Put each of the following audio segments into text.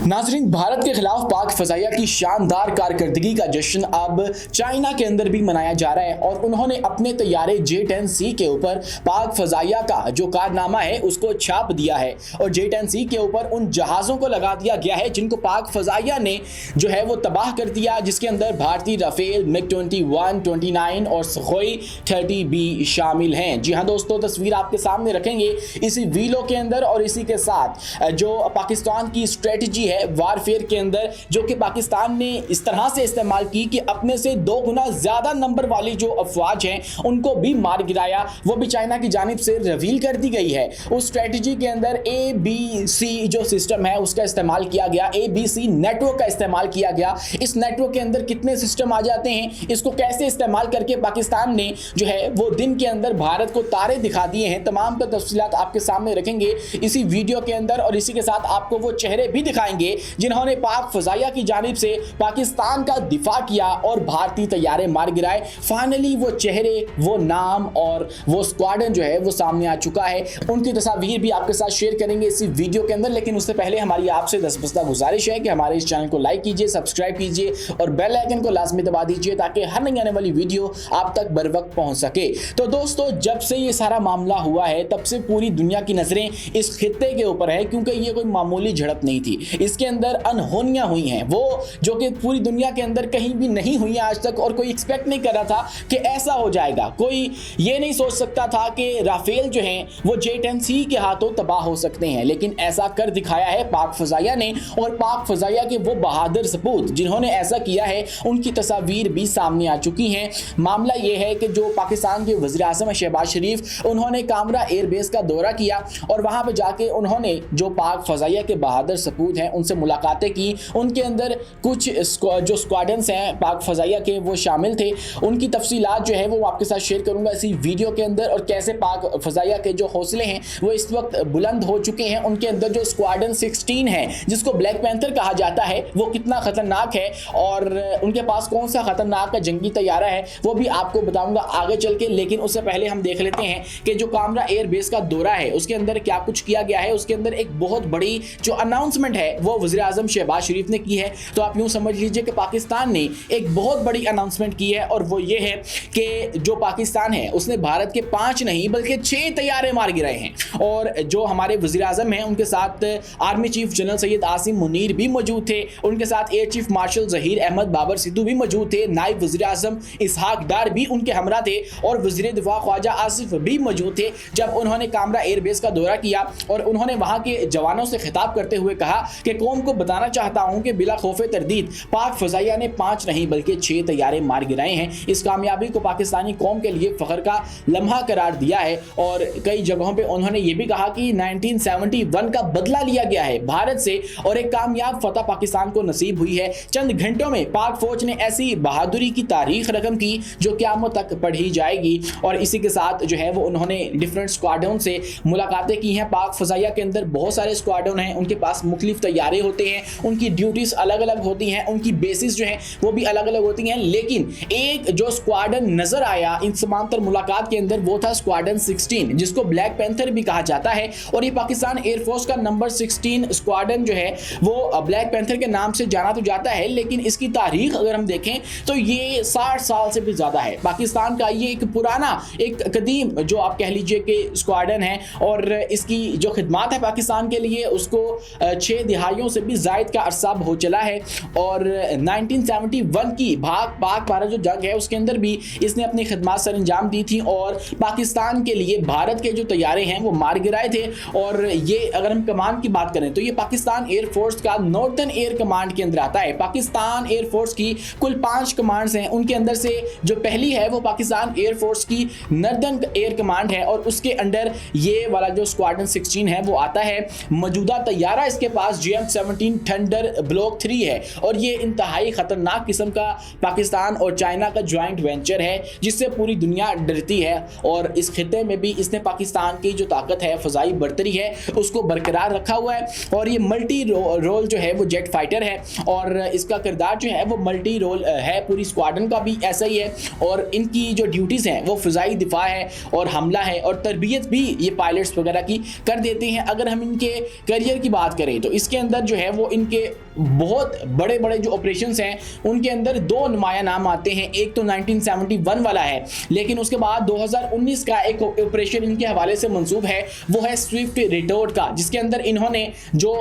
नाजरीन, भारत के खिलाफ पाक फजाइया की शानदार कारकर्दगी का जश्न अब चाइना के अंदर भी मनाया जा रहा है और उन्होंने अपने तैयारे J-10C के ऊपर पाक फजाइया का जो कारनामा है उसको छाप दिया है और J-10C के ऊपर उन जहाज़ों को लगा दिया गया है जिनको पाक फजाइया ने जो है वो तबाह कर दिया, जिसके अंदर भारतीय राफेल, MiG-21, 29 और सुखोई 30B शामिल हैं। जी हाँ दोस्तों, तस्वीर आपके सामने रखेंगे इसी वीडियो के अंदर और इसी के साथ जो पाकिस्तान की स्ट्रेटजी है वारफेयर के अंदर, जो कि पाकिस्तान ने इस तरह से इस्तेमाल की कि अपने से 2 गुना ज्यादा नंबर वाली जो अफवाज हैं उनको भी मार गिराया, वो भी चाइना की जानिब से रिवील कर दी गई है। उस स्ट्रेटजी के अंदर ABC जो सिस्टम है उसका इस्तेमाल किया गया, ABC नेटवर्क का इस्तेमाल किया गया। इस नेटवर्क के अंदर कितने सिस्टम आ जाते हैं, इसको कैसे इस्तेमाल करके पाकिस्तान ने जो है वो दिन के अंदर भारत को तारे दिखा दिए हैं, तमाम का तफसीलात आपके सामने रखेंगे इसी वीडियो के अंदर और इसी के साथ आपको वो चेहरे भी दिखाएंगे जिन्होंने पाक फजाइया की जानिब से पाकिस्तान का दिफा किया और भारतीय तैयारे मार गिराए। फाइनली वो चेहरे, वो नाम और वो स्क्वाडन जो है वो सामने आ चुका है। उनकी तस्वीर भी आपके साथ शेयर करेंगे इसी वीडियो के अंदर, लेकिन उससे पहले हमारी आपसे दस्तबस्ता गुजारिश है कि हमारे इस चैनल को लाइक कीजिए, सब्सक्राइब कीजिए और बेल आइकन को लाजमी दबा दीजिए ताकि हर नई आने वाली वीडियो आप तक बर वक्त पहुंच सके। तो दोस्तों, जब से ये सारा मामला हुआ है तब से पूरी दुनिया की नजरें इस खित्ते के ऊपर है, क्योंकि ये कोई मामूली झड़प नहीं थी। इसके अंदर अनहोनियां हुई हैं वो जो कि पूरी दुनिया के अंदर कहीं भी नहीं हुई आज तक और कोई एक्सपेक्ट नहीं कर रहा था कि ऐसा हो जाएगा। कोई ये नहीं सोच सकता था कि राफेल जो हैं वो J-10C के हाथों तबाह हो सकते हैं, लेकिन ऐसा कर दिखाया है पाक फजाइया ने और पाक फजाइया के वो बहादुर सपूत जिन्होंने ऐसा किया है उनकी तस्वीर भी सामने आ चुकी हैं। मामला ये है कि जो पाकिस्तान के वज़ीर आज़म शहबाज शरीफ, उन्होंने कामरा एयरबेस का दौरा किया और वहां पर जाके उन्होंने जो पाक फजाइया के बहादुर सपूत हैं उनसे मुलाकातें की। उनके अंदर कुछ जो स्क्वाडन्स हैं पाक फजाइया के वो शामिल थे। उनकी तफसीलात जो है वो आपके साथ शेयर करूंगा इसी वीडियो के अंदर और कैसे पाक फजाइया के जो हौसले हैं वो इस वक्त बुलंद हो चुके हैं। उनके अंदर जो स्क्वाडन 16 है जिसको ब्लैक पैंथर कहा जाता है वो कितना खतरनाक है और उनके पास कौन सा खतरनाक का जंगी तैयारा है वो भी आपको बताऊंगा आगे चल के। लेकिन उससे पहले हम देख लेते हैं कि जो कामरा एयरबेस का दौरा है उसके अंदर क्या कुछ किया गया है। उसके अंदर एक बहुत बड़ी जो अनाउंसमेंट है वो वज़ीर आज़म शहबाज शरीफ ने की है। तो आप यूं समझ लीजिए कि पाकिस्तान ने एक बहुत बड़ी अनाउंसमेंट की है और वो ये है कि जो पाकिस्तान है उसने भारत के 5 नहीं बल्कि 6 तैयारे मार गिराए हैं। और जो हमारे वज़ीर आज़म हैं उनके साथ army chief general Syed Asim Munir भी मौजूद थे, उनके साथ air chief marshal Zaheer Ahmed Babar Sidhu भी मौजूद थे, नायब वज़ीर आज़म इसहाक डार भी उनके हमरा थे और वज़ीर दिफा ख्वाजा आसिफ भी मौजूद थे जब उन्होंने कामरा एयरबेस का दौरा किया। और उन्होंने वहां के जवानों से खिताब करते हुए कहा कि कौम को बताना चाहता हूं कि बिला खौफे तरदीद पाक फजाइया ने 5 नहीं बल्कि 6 तैयारे मार गिराए हैं। इस कामयाबी को पाकिस्तानी कौम के लिए फख्र का लम्हा करार दिया है और कई जगहों पे उन्होंने ये भी कहा कि 1971 का बदला लिया गया है भारत से और एक कामयाब फतह पाकिस्तान को नसीब हुई है। चंद घंटों में पाक फौज ने ऐसी बहादुरी की तारीख रकम की जो क़यामत तक पढ़ी जाएगी। और इसी के साथ जो है वो उन्होंने डिफरेंट स्क्वाडन से मुलाकातें की हैं। पाक फजाइया के अंदर बहुत सारे स्क्वाडन हैं, उनके पास मुख्तलिफ तैयारे होते हैं, उनकी ड्यूटीज अलग अलग होती हैं, उनकी बेसिस जो हैं वो भी अलग अलग होती हैं। लेकिन एक जो स्क्वाडन नजर आया इन समांतर मुलाकात के अंदर वो था स्क्वाडन 16 जिसको ब्लैक पैंथर भी कहा जाता है। और ये पाकिस्तान एयरफोर्स का नंबर 16 स्क्वाडन जो है वो ब्लैक पैंथर के नाम से जाना तो जाता है, लेकिन इसकी तारीख अगर हम देखें तो ये 60 साल से भी ज्यादा है। पाकिस्तान का ये एक पुराना, एक कदीम जो आप कह लीजिए कि स्क्वाडन है और इसकी जो खिदमत है पाकिस्तान के लिए उसको 6 दिहाइयों से भी जायद का अरसा हो चला है। और 1971 की पाक भारत जो जंग है उसके अंदर भी इसने अपनी खिदमत सर अंजाम दी थी और पाकिस्तान के लिए भारत के जो तैयारे हैं वो मार गिराए थे। और ये अगर हम कमांड की बात करें तो ये पाकिस्तान एयरफोर्स का नॉर्थन एयर कमांड के अंदर आता है। पाकिस्तान एयरफोर्स की कुल 5 कमांड्स हैं, उनके अंदर से जो पहली है वो पाकिस्तान एयरफोर्स की नॉर्दर्न एयर कमांड है और उसके अंडर ये वाला जो स्क्वाडन 16 है वो आता है। मौजूदा तैयारा इसके पास GM-17 थंडर ब्लॉक 3 है और ये इंतहाई खतरनाक किस्म का पाकिस्तान और चाइना का ज्वाइंट वेंचर है जिससे पूरी दुनिया डरती है। और इस खिते में भी इसने पाकिस्तान की जो ताकत है, फजाई बर्तरी है, उसको बरकरार रखा हुआ है। और ये मल्टी रोल जो है वो जेट फाइटर है और इसका किरदार जो है वो मल्टी रोल है, पूरी स्क्वाडन का भी ऐसा ही है। और इनकी जो ड्यूटीज़ हैं वो फ़िज़ाई दिफा है और हमला है और तरबियत भी ये पायलट्स वगैरह की कर देते हैं। अगर हम इनके करियर की बात करें तो इसके अंदर अंदर जो है वो इनके बहुत बड़े बड़े जो ऑपरेशंस हैं उनके अंदर दो नुमाया नाम आते हैं। एक तो 1971 वाला है, लेकिन उसके बाद 2019 का एक ऑपरेशन इनके हवाले से मंसूब है, वो है स्विफ्ट रिटोर्ट का, जिसके अंदर इन्होंने जो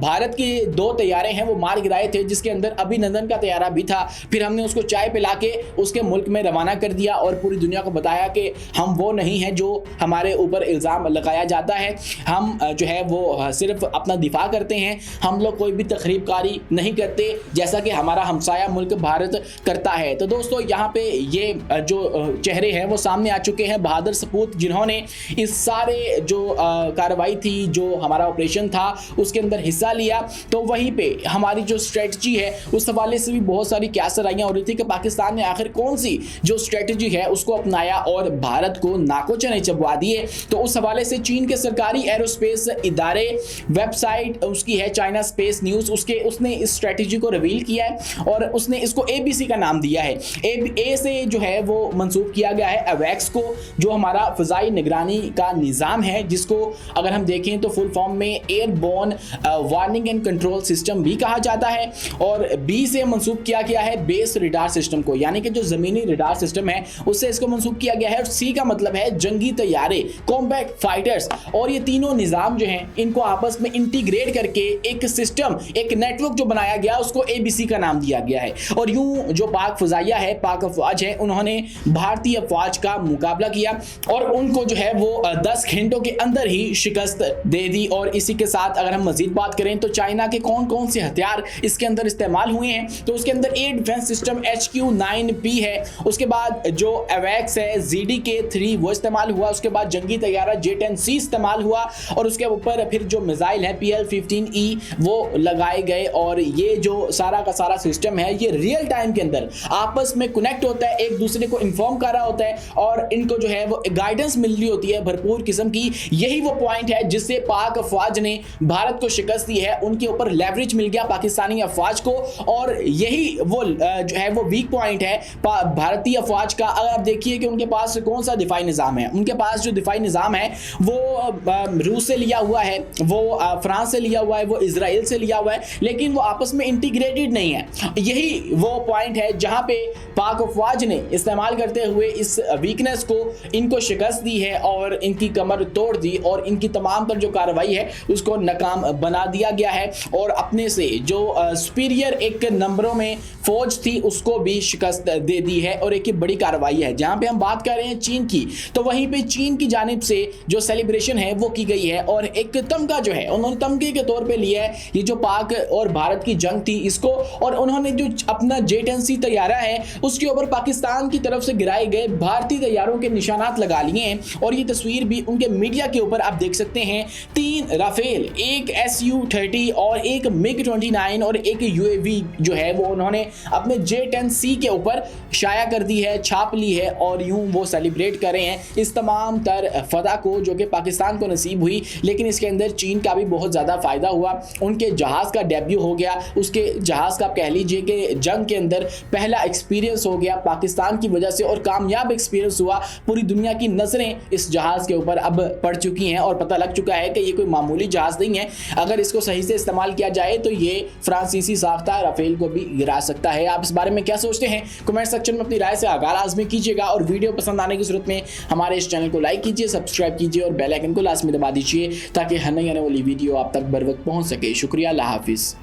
भारत के दो तैयारे हैं वो मार गिराए थे, जिसके अंदर अभिनंदन का तैयारा भी था। फिर हमने उसको चाय पिला के उसके मुल्क में रवाना कर दिया और पूरी दुनिया को बताया कि हम वो नहीं हैं जो हमारे ऊपर इल्ज़ाम लगाया जाता है, हम जो है वो सिर्फ अपना दिफा करते हैं, हम लोग कोई भी तखरीब नहीं करते जैसा कि हमारा हमसाया मुल्क भारत करता है। तो दोस्तों यहाँ पे ये जो चेहरे हैं वो सामने आ चुके हैं, बहादुर सपूत, जिन्होंने इस सारे जो कार्रवाई थी, जो हमारा ऑपरेशन था उसके अंदर हिस्सा लिया। तो वहीं पे हमारी जो स्ट्रेटजी है उस हवाले से भी बहुत सारी क्यासराइयां हो रही थी कि पाकिस्तान ने आखिर कौन सी जो स्ट्रेटजी है उसको अपनाया और भारत को नाको चने चबवा दिए। तो उस हवाले से चीन के सरकारी एरोस्पेस इदारे वेबसाइट उसकी है चाइना स्पेस न्यूज, उसने इस स्ट्रेटजी को रिवील किया है और उसने इसको ABC का नाम दिया है। ए से जो है वो मंसूब किया गया है अवैक्स को, जो हमारा फ़ज़ाई निगरानी का निज़ाम है, जिसको अगर हम देखें तो फुल फॉर्म में airborne warning and control system भी कहा जाता है। और B से मंसूब किया गया है बेस रडार सिस्टम को, यानी कि जो ज़मीनी रडार सिस्टम है उससे इसको मंसूब किया गया है। और C का मतलब है जंगी तैयारे, कॉम्बैट फाइटर्स। और ये तीनों निज़ाम जो हैं इनको आपस में इंटीग्रेट करके एक सिस्टम, एक नेटवर्क जो बनाया गया उसको ABC का नाम दिया गया है। और यूं जो पाक फजाइया है, पाक अफवाज है, उन्होंने भारतीय अफवाज का मुकाबला किया और उनको जो है वो 10 घंटों के अंदर ही शिकस्त दे दी। और इसी के साथ अगर हम मजीद बात करें तो चाइना के कौन कौन से हथियार इसके अंदर इस्तेमाल हुए हैं, तो उसके अंदर एयर डिफेंस सिस्टम HQ-9P है, उसके बाद जो अवैक्स है ZDK-3 वो इस्तेमाल हुआ, उसके बाद जंगी तैयारा J-10C इस्तेमाल हुआ और उसके ऊपर फिर जो मिसाइल है PL-15E वो लगाए गए। और ये जो सारा का सारा सिस्टम है ये रियल टाइम के अंदर आपस में कनेक्ट होता है, एक दूसरे को इन्फॉर्म कर रहा होता है और इनको जो है वो गाइडेंस मिल रही होती है भरपूर किस्म की। यही वो पॉइंट है जिससे पाक अफवाज ने भारत को शिकस्त दी है, उनके ऊपर लेवरेज मिल गया पाकिस्तानी अफवाज को। और यही वो जो है वो वीक पॉइंट है भारतीय अफवाज का। अगर आप देखिए कि उनके पास कौन सा दिफाई निज़ाम है, उनके पास जो दिफाई निज़ाम है वो रूस से लिया हुआ है, वो फ्रांस से लिया हुआ है, वो इजराइल से लिया हुआ है, लेकिन वो आपस में इंटीग्रेटेड नहीं है। यही वो पॉइंट है जहां पे पाक अफवाज ने इस्तेमाल करते हुए इस वीकनेस को इनको शिकस्त दी है और इनकी कमर तोड़ दी और इनकी तमाम तर जो कार्रवाई है उसको नाकाम बना दिया गया है और अपने से जो सुपीरियर एक नंबरों में फौज थी उसको भी शिकस्त दे दी है। और एक बड़ी कार्रवाई है। जहां पे हम बात कर रहे हैं चीन की, तो वहीं पे चीन की जानिब से जो सेलिब्रेशन है वो की गई है और एक तमगा जो है उन्होंने तमगे के तौर पे लिया है ये जो पाक और भारत की जंग थी इसको, और उन्होंने जो अपना J-10C तैयारा है उसके ऊपर पाकिस्तान की तरफ से गिराए गए भारतीय तैयारों के निशानात लगा लिए हैं। और ये तस्वीर भी उनके मीडिया के ऊपर आप देख सकते हैं, 3 राफेल, एक Su-30 और एक MiG-29 और एक UAV जो है वो उन्होंने अपने J-10C के ऊपर शाया कर दी है, छाप ली है और यूं वो सेलिब्रेट कर रहे हैं इस तमाम तर फतह को जो कि पाकिस्तान को नसीब हुई। लेकिन इसके अंदर चीन का भी बहुत ज़्यादा फ़ायदा हुआ, उनके जहाज़ का डेब्यू हो गया, उसके जहाज़ का कह लीजिए कि जंग के अंदर पहला एक्सपीरियंस हो गया पाकिस्तान की वजह से और कामयाब एक्सपीरियंस हुआ। पूरी दुनिया की नज़रें इस जहाज़ के ऊपर अब पड़ चुकी हैं और पता लग चुका है कि ये कोई मामूली जहाज़ नहीं है, अगर इसको सही से इस्तेमाल किया जाए तो ये फ्रांसीसी साख्ता राफेल को भी गिरा सकता है। आप इस बारे में क्या सोचते हैं कमेंट सेक्शन में अपनी राय से आगाह लाजमी कीजिएगा और वीडियो पसंद आने की सूरत में हमारे इस चैनल को लाइक कीजिए, सब्सक्राइब कीजिए और बेल आइकन को लाजमी दबा दीजिए ताकि हर नई आने वाली वीडियो आप तक बर वक्त पहुंच सके। शुक्रिया, अल्लाह हाफिज़।